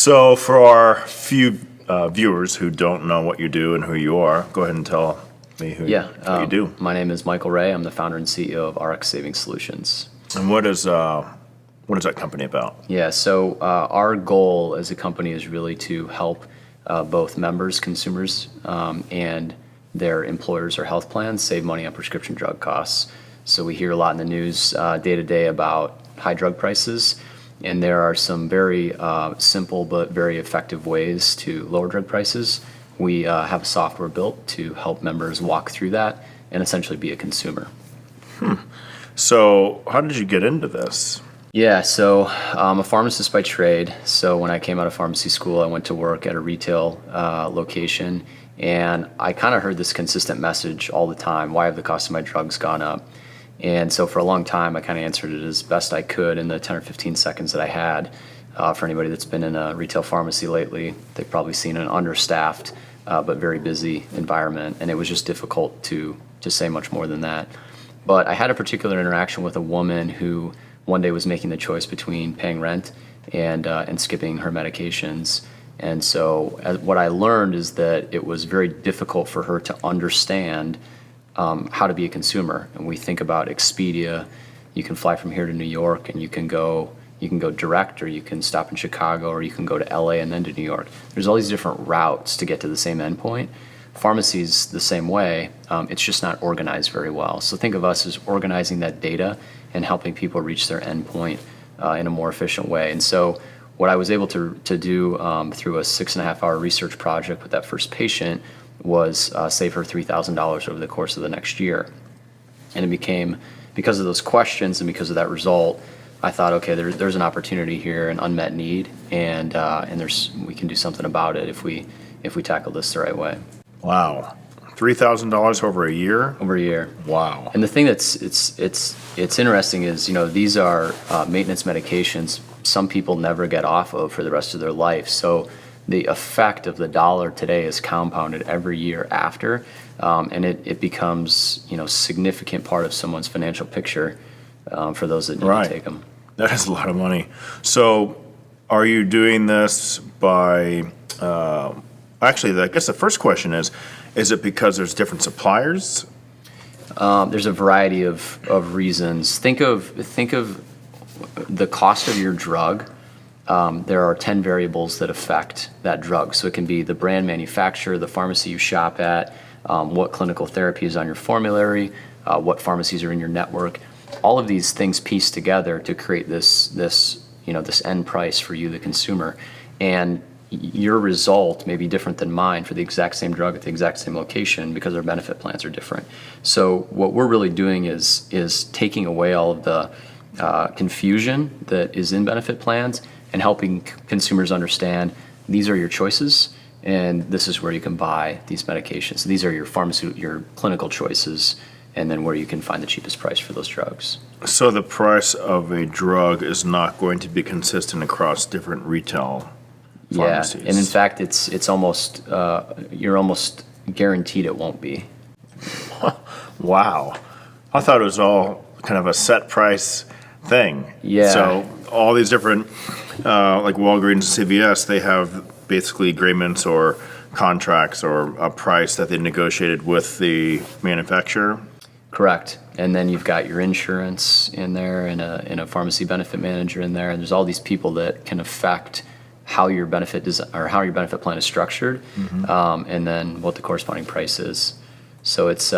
So for our few viewers who don't know what you do and who you are, go ahead and tell me what you do. My name is Michael Ray. I'm the founder and CEO of RX Savings Solutions. And what is that company about? Yeah, so our goal as a company is really to help both members, consumers, and their employers or health plans save money on prescription drug costs. So we hear a lot in the news day to day about high drug prices, and there are some very simple but very effective ways to lower drug prices. We have a software built to help members walk through that and essentially be a consumer. So how did you get into this? Yeah, so I'm a pharmacist by trade. So when I came out of pharmacy school, I went to work at a retail location, and I kind of heard this consistent message all the time: why have the cost of my drugs gone up? And so for a long time, I kind of answered it as best I could in the 10 or 15 seconds that I had. For anybody that's been in a retail pharmacy lately, they've probably seen an understaffed but very busy environment, and it was just difficult to say much more than that. But I had a particular interaction with a woman who one day was making the choice between paying rent and skipping her medications. And so what I learned is that it was very difficult for her to understand how to be a consumer. And we think about Expedia. You can fly from here to New York, and you can go direct, or you can stop in Chicago, or you can go to LA and then to New York. There's all these different routes to get to the same endpoint. Pharmacy's the same way. It's just not organized very well. So think of us as organizing that data and helping people reach their endpoint in a more efficient way. And so what I was able to do through a 6.5-hour research project with that first patient was save her $3,000 over the course of the next year. And it became, because of those questions and because of that result, I thought, okay, there's an opportunity here, an unmet need, and we can do something about it if we tackle this the right way. Wow, $3,000 over a year? Over a year. Wow. And the thing that's it's interesting is, these are maintenance medications some people never get off of for the rest of their life. So the effect of the dollar today is compounded every year after, and it becomes significant part of someone's financial picture for those that need to take them. That is a lot of money. So are you doing this by actually, I guess the first question is it because there's different suppliers? There's a variety of reasons. Think of the cost of your drug. There are 10 variables that affect that drug. So it can be the brand manufacturer, the pharmacy you shop at, what clinical therapy is on your formulary, what pharmacies are in your network. All of these things piece together to create this end price for you, the consumer. And your result may be different than mine for the exact same drug at the exact same location because our benefit plans are different. So what we're really doing is taking away all of the confusion that is in benefit plans and helping consumers understand these are your choices, and this is where you can buy these medications. So these are your clinical choices, and then where you can find the cheapest price for those drugs. So the price of a drug is not going to be consistent across different retail pharmacies. Yeah, and in fact, it's almost you're almost guaranteed it won't be. Wow, I thought it was all kind of a set price thing. Yeah. So all these different, like Walgreens and CVS, they have basically agreements or contracts or a price that they negotiated with the manufacturer. Correct. And then you've got your insurance in there, and a pharmacy benefit manager in there, and there's all these people that can affect how your benefit plan is structured, and then what the corresponding price is. So it's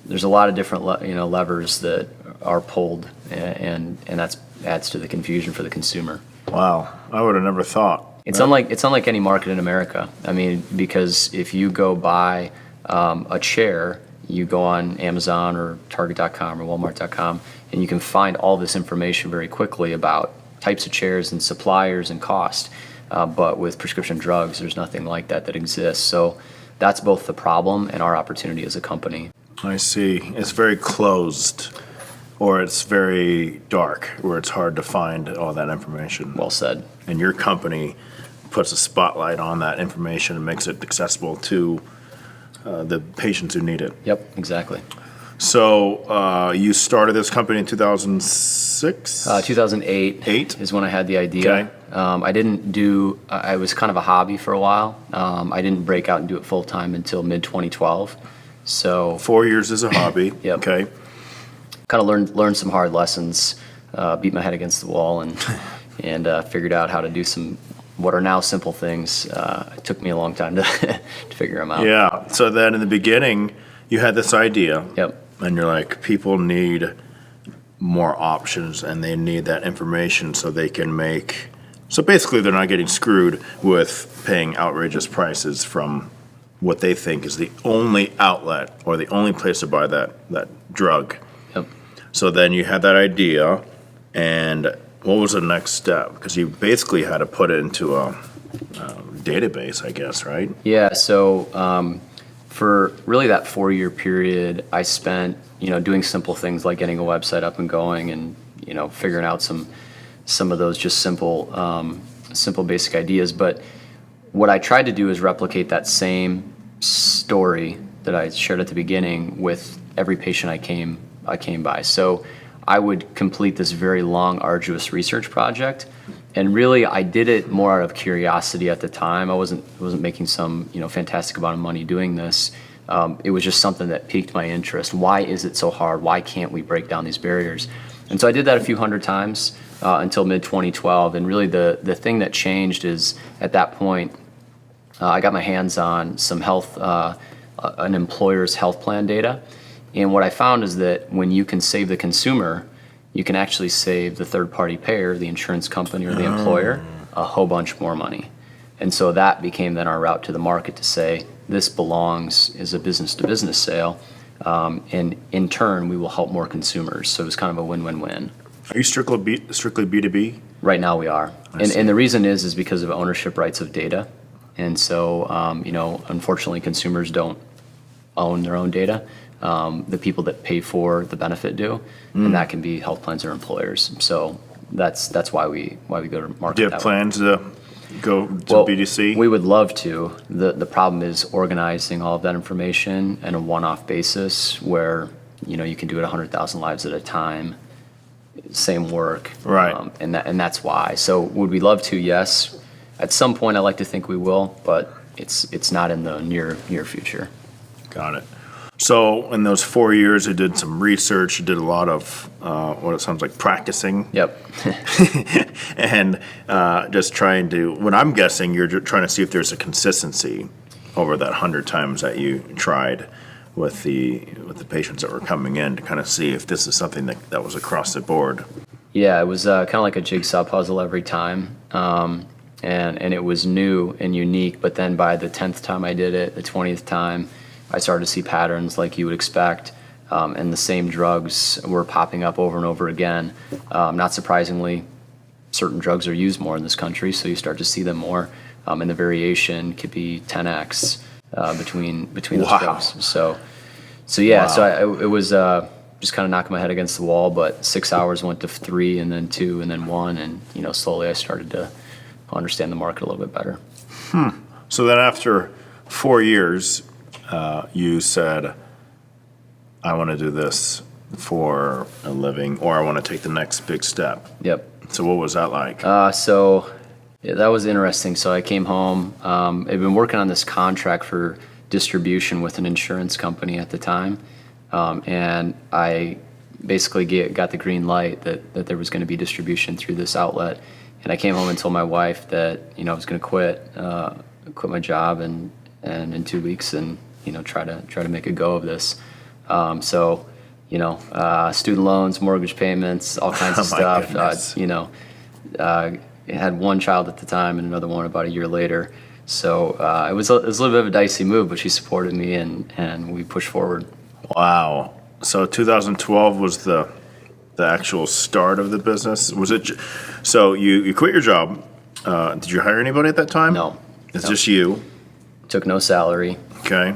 there's a lot of different levers that are pulled, and that adds to the confusion for the consumer. Wow, I would have never thought. It's unlike any market in America. I mean, because if you go buy a chair, you go on Amazon or Target.com or Walmart.com, and you can find all this information very quickly about types of chairs and suppliers and cost. But with prescription drugs, there's nothing like that exists. So that's both the problem and our opportunity as a company. I see. It's very closed, or it's very dark, where it's hard to find all that information. Well said. And your company puts a spotlight on that information and makes it accessible to the patients who need it. Yep, exactly. So you started this company in 2006? 2008 Eight? is when I had the idea. Okay. I didn't do, I was kind of a hobby for a while. I didn't break out and do it full time until mid 2012. So 4 years as a hobby. Yep. Okay. kind of learned some hard lessons, beat my head against the wall, and figured out how to do some what are now simple things. It took me a long time to to figure them out. Yeah. So then in the beginning, you had this idea. Yep. And you're like, people need more options and they need that information so they can make. So basically, they're not getting screwed with paying outrageous prices from what they think is the only outlet or the only place to buy that drug. Yep. So then you had that idea, and what was the next step? Because you basically had to put it into a database, I guess, right? Yeah. So for really that 4-year period, I spent doing simple things like getting a website up and going, and figuring out some of those just simple basic ideas. But what I tried to do is replicate that same story that I shared at the beginning with every patient I came by. So I would complete this very long, arduous research project, and really I did it more out of curiosity at the time. I wasn't making some fantastic amount of money doing this. It was just something that piqued my interest. Why is it so hard? Why can't we break down these barriers? And so I did that a few hundred times until mid 2012. And really the thing that changed is at that point, I got my hands on some an employer's health plan data. And what I found is that when you can save the consumer, you can actually save the third-party payer, the insurance company or the employer, a whole bunch more money. And so that became then our route to the market to say, this belongs as a business-to-business sale, and in turn, we will help more consumers. So it was kind of a win-win-win. Are you strictly B2B? Right now we are. see. And the reason is because of ownership rights of data. And so, unfortunately, consumers don't own their own data. The people that pay for the benefit do, and that can be health plans or employers. So that's why we go to market. Do you have that way. plans to go to Well, B2C? We would love to. The problem is organizing all of that information in a one-off basis where you can do it 100,000 lives at a time, same work. Right. And that's why. So would we love to? Yes. At some point, I like to think we will, but it's not in the near future. Got it. So in those 4 years, you did some research, you did a lot of what it sounds like practicing. Yep. And just trying to, what I'm guessing, you're trying to see if there's a consistency over that 100 times that you tried with the patients that were coming in to kind of see if this is something that was across the board. Yeah, it was kind of like a jigsaw puzzle every time. And it was new and unique, but then by the 10th time I did it, the 20th time, I started to see patterns like you would expect, and the same drugs were popping up over and over again. Not surprisingly, certain drugs are used more in this country, so you start to see them more, and the variation could be 10x between those Wow. drugs. So yeah, Wow. so it was just kind of knocking my head against the wall, but 6 hours went to 3, and then 2, and then 1, and slowly I started to understand the market a little bit better. So then after 4 years, you said, I want to do this for a living, or I want to take the next big step. Yep. So what was that like? So yeah, that was interesting. So I came home. I'd been working on this contract for distribution with an insurance company at the time, and I basically got the green light that there was going to be distribution through this outlet. And I came home and told my wife that I was going to quit my job, and in 2 weeks, and try to make a go of this. So student loans, mortgage payments, all kinds of Oh my stuff. goodness. I had one child at the time and another one about a year later. So it was a little bit of a dicey move, but she supported me, and we pushed forward. Wow. So 2012 was the actual start of the business. Was it? So you quit your job. Did you hire anybody at that time? No. It's just you. Took no salary. Okay.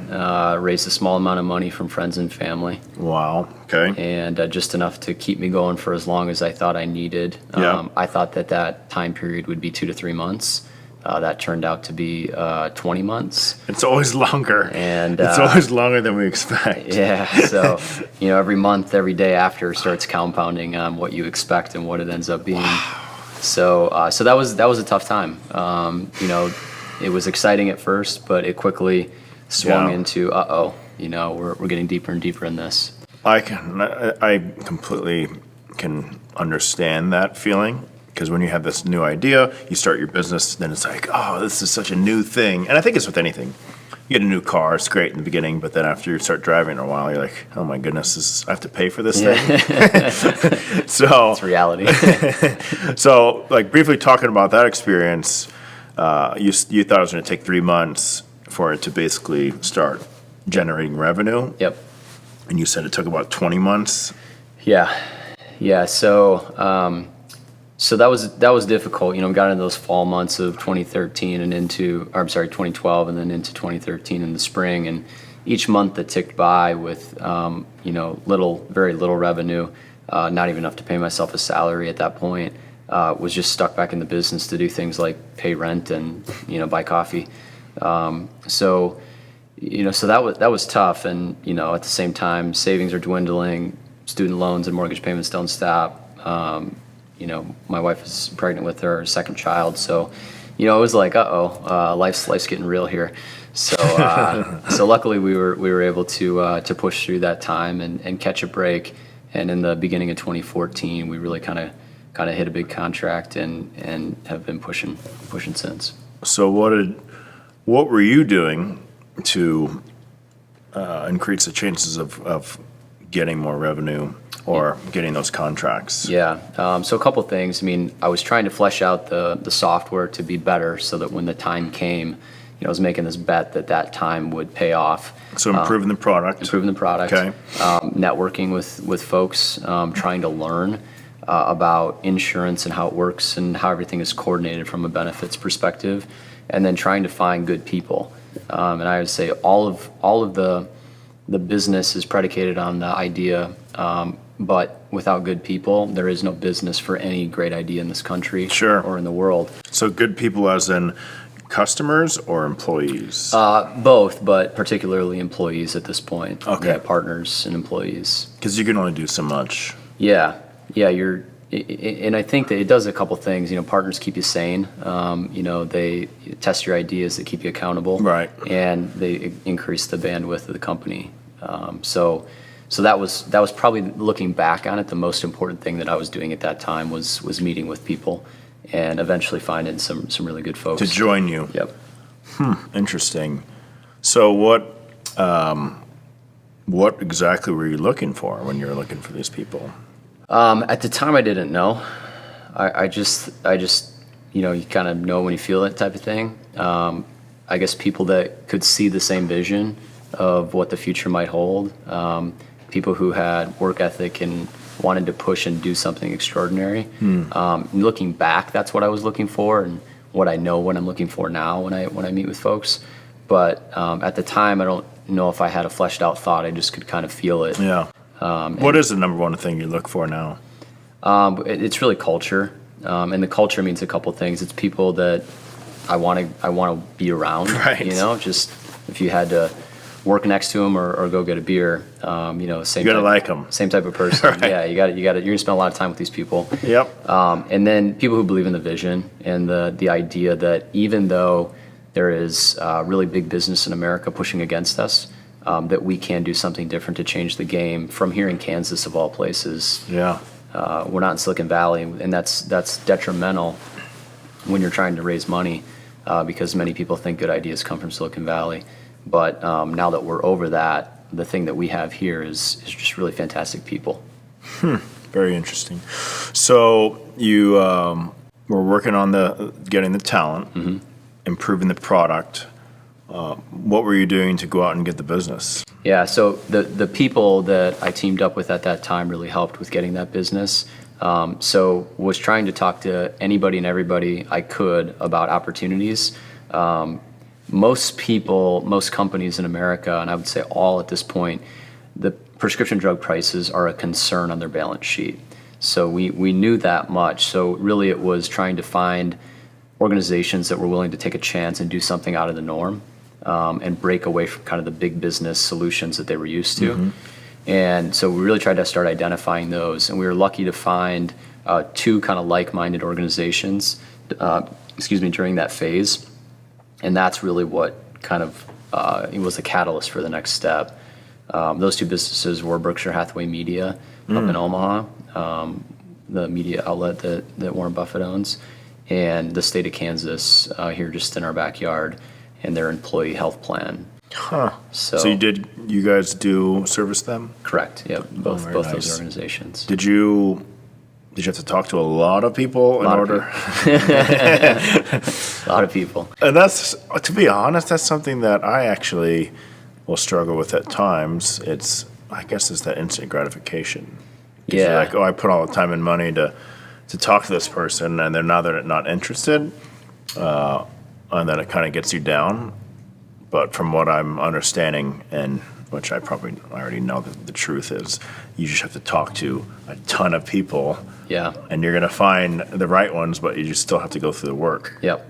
Raised a small amount of money from friends and family. Wow. Okay. And just enough to keep me going for as long as I thought I needed. Yeah. I thought that time period would be 2 to 3 months. That turned out to be 20 months. It's always longer. And it's always longer than we expect. Yeah, so every month, every day after starts compounding on what you expect and what it ends up being. So that was a tough time. It was exciting at first, but it quickly swung into we're getting deeper and deeper in this. I completely can understand that feeling, because when you have this new idea, you start your business, then it's like, oh, this is such a new thing. And I think it's with anything. You get a new car, it's great in the beginning, but then after you start driving a while, you're like, oh my goodness, I have to pay for this thing. So It's reality. So, like, briefly talking about that experience, you thought it was going to take 3 months for it to basically start generating revenue, Yep. and you said it took about 20 months. Yeah. So that was difficult. We got into those fall months of 2013 and 2012, and then into 2013 in the spring. And each month that ticked by with, very little revenue, not even enough to pay myself a salary at that point, was just stuck back in the business to do things like pay rent and, buy coffee. So that was tough. And, at the same time, savings are dwindling, student loans and mortgage payments don't stop. My wife is pregnant with her second child, so it was like, life's getting real here. So so luckily we were able to push through that time and catch a break. And in the beginning of 2014, we really kind of hit a big contract and have been pushing since. So what were you doing to increase the chances of getting more revenue or getting those contracts? Yeah. So a couple things. I was trying to flesh out the software to be better so that when the time came, I was making this bet that time would pay off. So improving the product. Okay. Networking with folks, trying to learn about insurance and how it works and how everything is coordinated from a benefits perspective, and then trying to find good people. And I would say all of the business is predicated on the idea, but without good people, there is no business for any great idea in this country or in the world. So good people as in customers or employees? Both, but particularly employees at this point. Okay. Yeah, partners and employees. Because you can only do so much. Yeah, and I think that it does a couple things. Partners keep you sane. They test your ideas, that keep you accountable. Right. And they increase the bandwidth of the company. So that was probably, looking back on it, the most important thing that I was doing at that time was meeting with people and eventually finding some really good folks To join you. Yep. Interesting. So what exactly were you looking for when you were looking for these people? At the time, I didn't know. I just you kind of know when you feel it type of thing. I guess people that could see the same vision of what the future might hold. People who had work ethic and wanted to push and do something extraordinary. Looking back, that's what I was looking for, and what I know what I'm looking for now when I meet with folks. But at the time, I don't know if I had a fleshed out thought. I just could kind of feel it. Yeah. What is the number one thing you look for now? It's really culture, and the culture means a couple things. It's people that I want to be around. Right. Just if you had to work next to them or go get a beer, same. You gotta like them. Same type of person. Right. Yeah, you got. You're gonna spend a lot of time with these people. Yep. And then people who believe in the vision and the idea that even though there is really big business in America pushing against us, that we can do something different to change the game from here in Kansas of all places. Yeah. We're not in Silicon Valley, and that's detrimental when you're trying to raise money, because many people think good ideas come from Silicon Valley. But now that we're over that, the thing that we have here is just really fantastic people. Very interesting. So you were working on getting the talent, improving the product. What were you doing to go out and get the business? Yeah, so the people that I teamed up with at that time really helped with getting that business. So was trying to talk to anybody and everybody I could about opportunities. Most companies in America, and I would say all at this point, the prescription drug prices are a concern on their balance sheet. So we knew that much. So really it was trying to find organizations that were willing to take a chance and do something out of the norm, and break away from kind of the big business solutions that they were used to. And so we really tried to start identifying those, and we were lucky to find two kind of like-minded organizations, during that phase. And that's really what kind of it was the catalyst for the next step. Those two businesses were Berkshire Hathaway Media up in Omaha, the media outlet that Warren Buffett owns, and the state of Kansas here just in our backyard, and their employee health plan. Huh. So you guys do service them? Correct. Yep. Both very those nice. organizations. Did you have to talk to a lot of people in order? A lot of people. And that's, to be honest, that's something that I actually will struggle with at times. I guess it's that instant gratification. 'Cause Yeah. You're like, I put all the time and money to talk to this person, and they're not interested, and then it kind of gets you down. But from what I'm understanding, and which I already know that the truth is, you just have to talk to a ton of people. Yeah. And you're going to find the right ones, but you just still have to go through the work. Yep.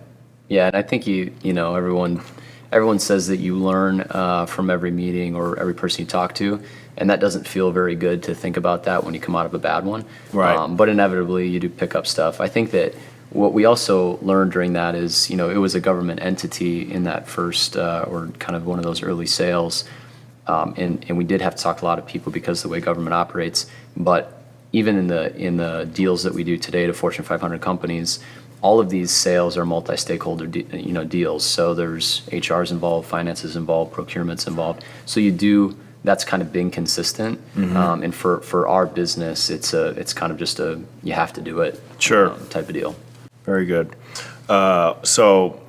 Yeah, and I think everyone says that you learn from every meeting or every person you talk to, and that doesn't feel very good to think about that when you come out of a bad one. Right. But inevitably, you do pick up stuff. I think that what we also learned during that is, it was a government entity in that first or kind of one of those early sales, and we did have to talk to a lot of people because of the way government operates. But even in the deals that we do today to Fortune 500 companies, all of these sales are multi-stakeholder deals. So there's HR's involved, finances involved, procurement's involved. So that's kind of been consistent. And for our business, it's kind of just you have to do it type of deal. Very good. So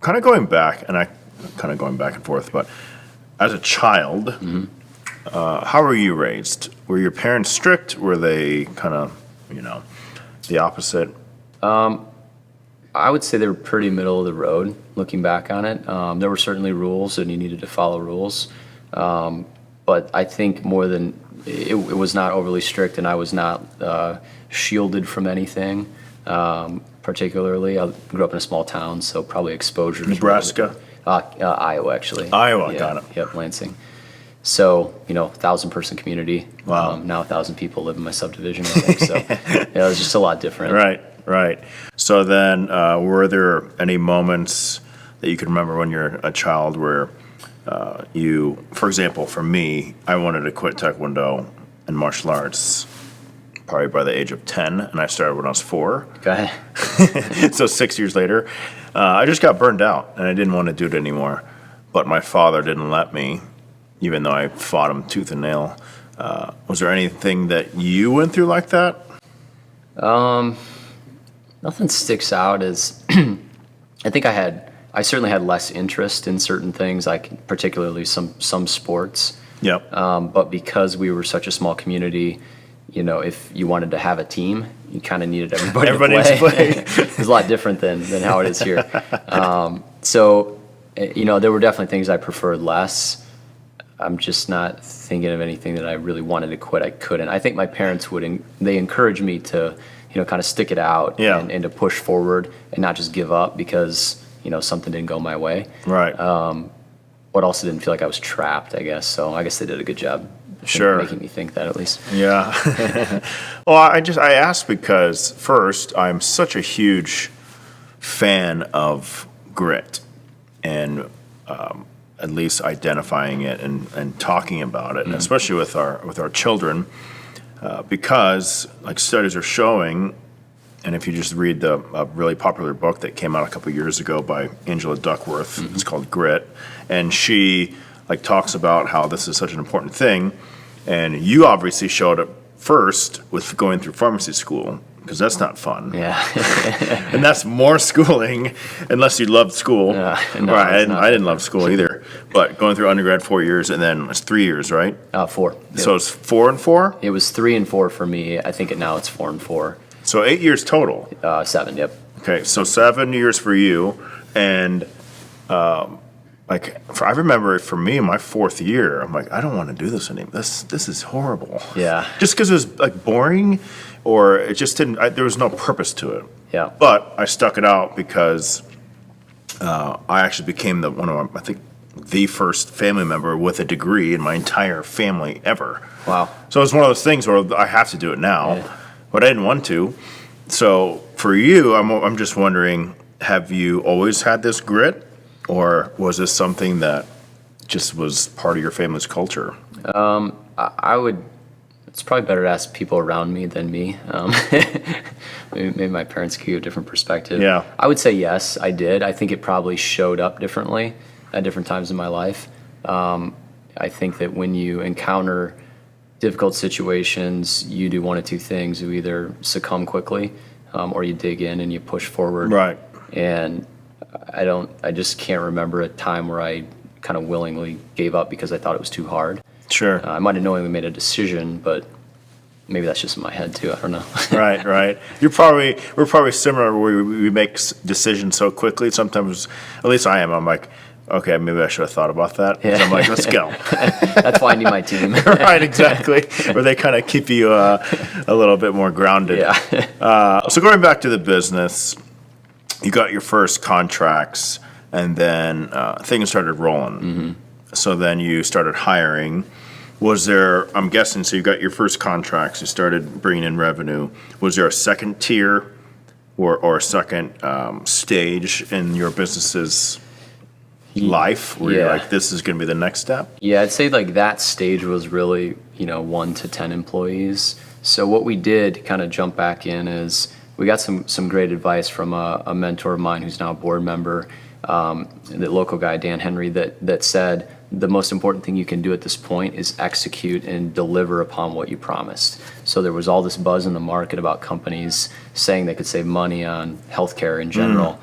kind of going back, and kind of going back and forth, but as a child, how were you raised? Were your parents strict? Were they kind of, the opposite? I would say they were pretty middle of the road, looking back on it. There were certainly rules, and you needed to follow rules. But I think more than, it was not overly strict, and I was not shielded from anything, particularly. I grew up in a small town, so probably exposure. Nebraska? Iowa, actually. Iowa, Yeah, got it. Yep, Lansing. So, 1,000-person community. Wow. Now 1,000 people live in my subdivision, I think. So, it was just a lot different. Right. So then, were there any moments that you can remember when you're a child where for example, for me, I wanted to quit Taekwondo and martial arts probably by the age of 10, and I started when I was 4. Okay. So 6 years later, I just got burned out, and I didn't want to do it anymore. But my father didn't let me, even though I fought him tooth and nail. Was there anything that you went through like that? Nothing sticks out as I think I certainly had less interest in certain things, like particularly some sports. Yep. But because we were such a small community, if you wanted to have a team, you kind of needed everybody to play. It was a lot different than how it is here. So, there were definitely things I preferred less. I'm just not thinking of anything that I really wanted to quit. I couldn't. I think my parents they encouraged me to, kind of stick it out and to push forward and not just give up because, something didn't go my way. Right. But also didn't feel like I was trapped, I guess. So I guess they did a good job making me think that, at least. Yeah. Well, I asked because, first, I'm such a huge fan of grit and at least identifying it and talking about it, and especially with our children, because like studies are showing, and if you just read a really popular book that came out a couple years ago by Angela Duckworth, it's called Grit, and she talks about how this is such an important thing, and you obviously showed it first with going through pharmacy school, because that's not fun. Yeah. And that's more schooling, unless you loved school. No, right, I didn't love school either, but going through undergrad 4 years, and then it's 3 years, right? 4. So it's 4 and 4? It was 3 and 4 for me. I think now it's 4 and 4. So 8 years total. 7, yep. Okay, so 7 years for you, and I remember for me, my 4th year, I'm like, I don't want to do this anymore. This is horrible. Yeah. Just because it was boring, or it just didn't. There was no purpose to it. Yeah. But I stuck it out because I actually became I think the first family member with a degree in my entire family ever. Wow. So it's one of those things where I have to do it now, Yeah. but I didn't want to. So for you, I'm just wondering, have you always had this grit, or was this something that just was part of your family's culture? I would. It's probably better to ask people around me than me. Maybe my parents could give a different perspective. Yeah. I would say yes, I did. I think it probably showed up differently at different times in my life. I think that when you encounter difficult situations, you do one of two things: you either succumb quickly, or you dig in and you push forward. Right. And I just can't remember a time where I kind of willingly gave up because I thought it was too hard. Sure. I might have knowingly made a decision, but maybe that's just in my head too. I don't know. Right. We're probably similar where we make decisions so quickly. Sometimes, at least I am. I'm like, okay, maybe I should have thought about that. Yeah. So I'm like, let's go. That's why I need my team. Right, exactly. Where they kind of keep you a little bit more grounded. Yeah. So going back to the business, you got your first contracts, and then things started rolling. Mm-hmm. So then you started hiring. Was there, I'm guessing, so you got your first contracts, you started bringing in revenue. Was there a second tier or a second stage in your business's life where you're Yeah. like, this is going to be the next step? Yeah, I'd say like that stage was really, 1 to 10 employees. So what we did, kind of jump back in, is we got some great advice from a mentor of mine who's now a board member, the local guy, Dan Henry, that said, the most important thing you can do at this point is execute and deliver upon what you promised. So there was all this buzz in the market about companies saying they could save money on healthcare in general.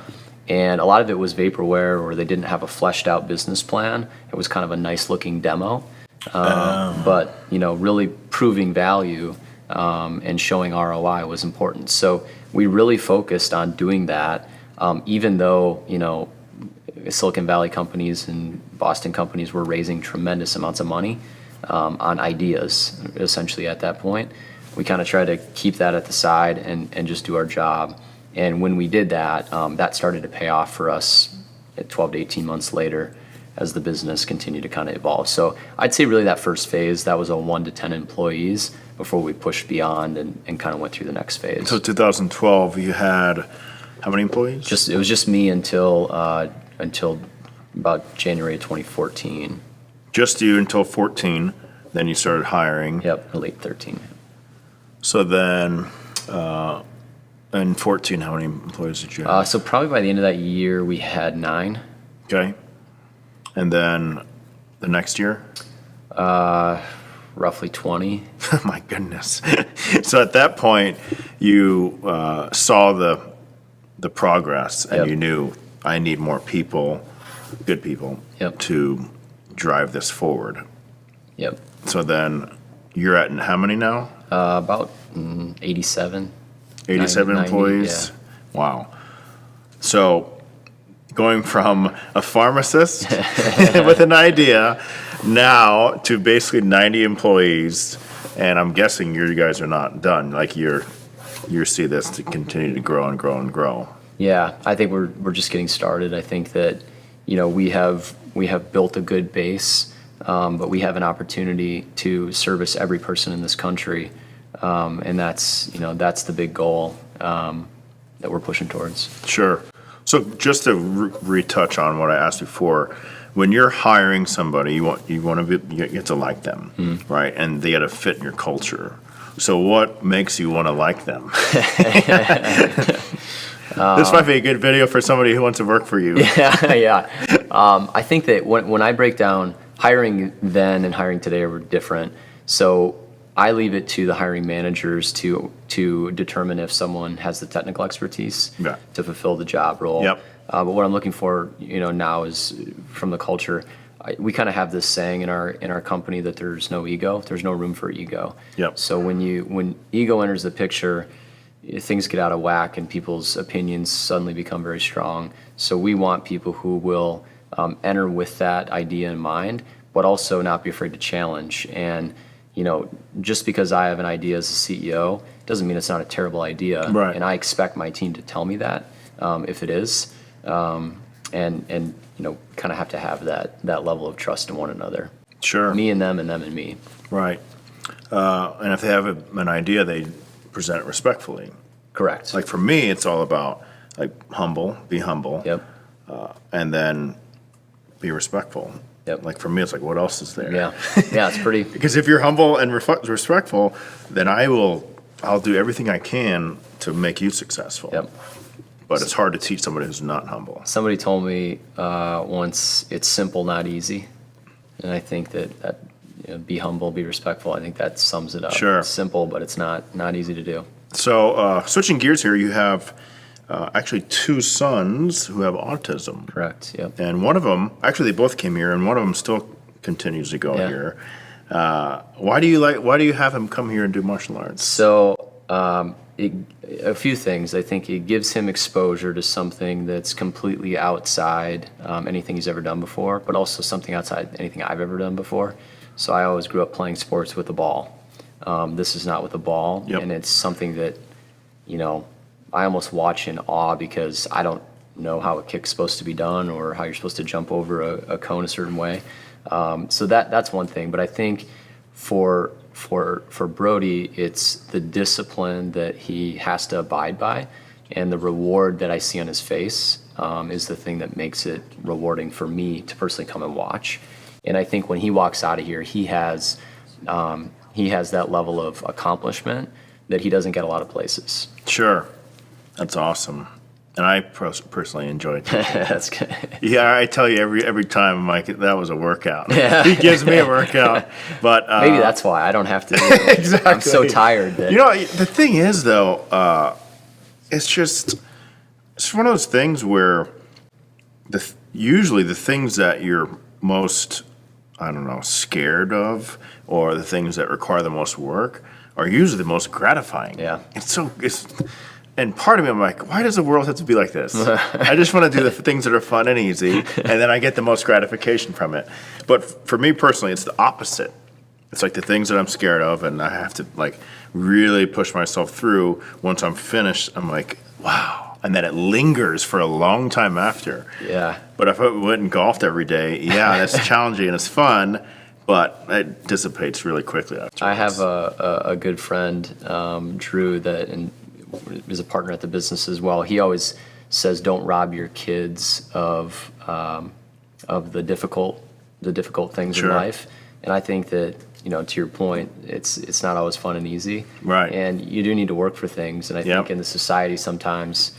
And a lot of it was vaporware, or they didn't have a fleshed out business plan. It was kind of a nice looking demo. But, really proving value and showing ROI was important. So we really focused on doing that, even though, Silicon Valley companies and Boston companies were raising tremendous amounts of money on ideas, essentially at that point. We kind of tried to keep that at the side and just do our job. And when we did that, that started to pay off for us at 12 to 18 months later as the business continued to kind of evolve. So I'd say really that first phase, that was a 1 to 10 employees before we pushed beyond and kind of went through the next phase. So 2012, you had how many employees? It was just me until about January of 2014. Just you until 14, then you started hiring. Yep, or late 13. So then, in 14, how many employees did you have? So probably by the end of that year, we had 9. Okay. And then the next year? Roughly 20. Oh my goodness. So at that point, you saw the progress, and Yep. you knew, I need more people, good people, Yep. to drive this forward. Yep. So then you're at how many now? About 87. 87 90, employees? Wow. So going from a pharmacist with an idea now to basically 90 employees, and I'm guessing you guys are not done. Like you see this to continue to grow and grow and grow. Yeah, I think we're just getting started. I think that we have built a good base, but we have an opportunity to service every person in this country, and that's the big goal that we're pushing towards. Sure. So just to retouch on what I asked before, when you're hiring somebody, you get to like them, right? And they got to fit in your culture. So what makes you want to like them? This might be a good video for somebody who wants to work for you. Yeah. I think that when I break down hiring then and hiring today are different. So I leave it to the hiring managers to determine if someone has the technical expertise Yeah. to fulfill the job role. Yep. But what I'm looking for, now is from the culture. We kind of have this saying in our company that there's no ego. There's no room for ego. Yep. So when ego enters the picture, things get out of whack and people's opinions suddenly become very strong. So we want people who will enter with that idea in mind, but also not be afraid to challenge. And just because I have an idea as a CEO doesn't mean it's not a terrible idea. Right. And I expect my team to tell me that if it is. and kind of have to have that level of trust in one another. Sure. Me and them and me. Right. And if they have an idea, they present it respectfully. Correct. Like for me, it's all about like be humble. Yep. And then be respectful. Yep. Like for me, it's like, what else is there? Yeah. Yeah, it's pretty. Because if you're humble and respectful, then I'll do everything I can to make you successful. Yep. But it's hard to teach somebody who's not humble. Somebody told me once, it's simple, not easy. And I think that be humble, be respectful. I think that sums it up. Sure. It's simple, but it's not easy to do. So switching gears here, you have actually 2 sons who have autism. Correct. Yep. And one of them, actually they both came here, and one of them still continues to go Yeah. here. Why do you have him come here and do martial arts? So a few things. I think it gives him exposure to something that's completely outside anything he's ever done before, but also something outside anything I've ever done before. So I always grew up playing sports with the ball. This is not with the ball, Yep. and it's something that, I almost watch in awe because I don't know how a kick's supposed to be done or how you're supposed to jump over a cone a certain way. So that's one thing. But I think for Brody, it's the discipline that he has to abide by, and the reward that I see on his face is the thing that makes it rewarding for me to personally come and watch. And I think when he walks out of here, he has that level of accomplishment that he doesn't get a lot of places. Sure. That's awesome. And I personally enjoy it. That's good. Yeah, I tell you every time, I'm like, that was a workout. He gives me a workout. But Maybe that's why I don't have to do it. Exactly. I'm so tired that The thing is, though, it's one of those things where usually the things that you're most, I don't know, scared of, or the things that require the most work are usually the most gratifying. Yeah. And part of me, I'm like, why does the world have to be like this? I just want to do the things that are fun and easy, and then I get the most gratification from it. But for me personally, it's the opposite. It's like the things that I'm scared of, and I have to like really push myself through. Once I'm finished, I'm like, wow. And then it lingers for a long time after. Yeah. But if I went and golfed every day, yeah, that's challenging and it's fun, but it dissipates really quickly afterwards. I have a good friend, Drew, that is a partner at the business as well. He always says, "Don't rob your kids of the difficult things Sure. in life." And I think that to your point, it's not always fun and easy. Right. And you do need to work for things. And I Yep. think in the society sometimes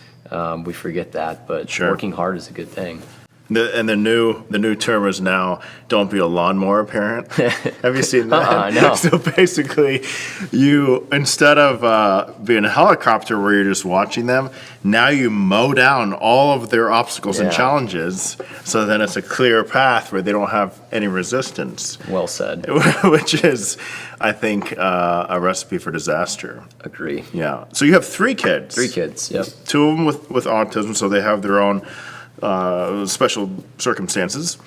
we forget that. But Sure. working hard is a good thing. The new term is now, don't be a lawnmower parent. Have you seen that? No. So basically, you, instead of being a helicopter where you're just watching them, now you mow down all of their obstacles and Yeah. challenges, so then it's a clear path where they don't have any resistance, Well said. which is, I think, a recipe for disaster. Agree. Yeah. So you have 3 kids. 3 kids. Yep. 2 of them with autism, so they have their own special circumstances.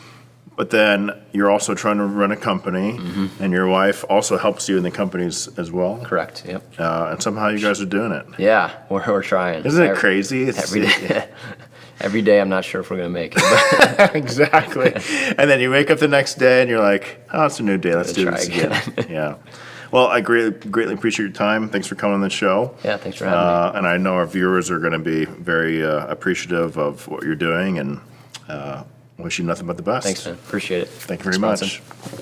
But then you're also trying to run a company, and your wife also helps you in the companies as well. Correct. Yep. And somehow you guys are doing it. Yeah, we're trying. Isn't it crazy? Every day. Every day, I'm not sure if we're gonna make it. But Exactly. And then you wake up the next day and you're like, oh, it's a new day. Let's do Try this again. again. Yeah. Well, I greatly appreciate your time. Thanks for coming on the show. yeah, thanks for having me. And I know our viewers are going to be very appreciative of what you're doing, and wish you nothing but the best. Thanks, man. Appreciate it. Thank you very Thanks, much. Bronson.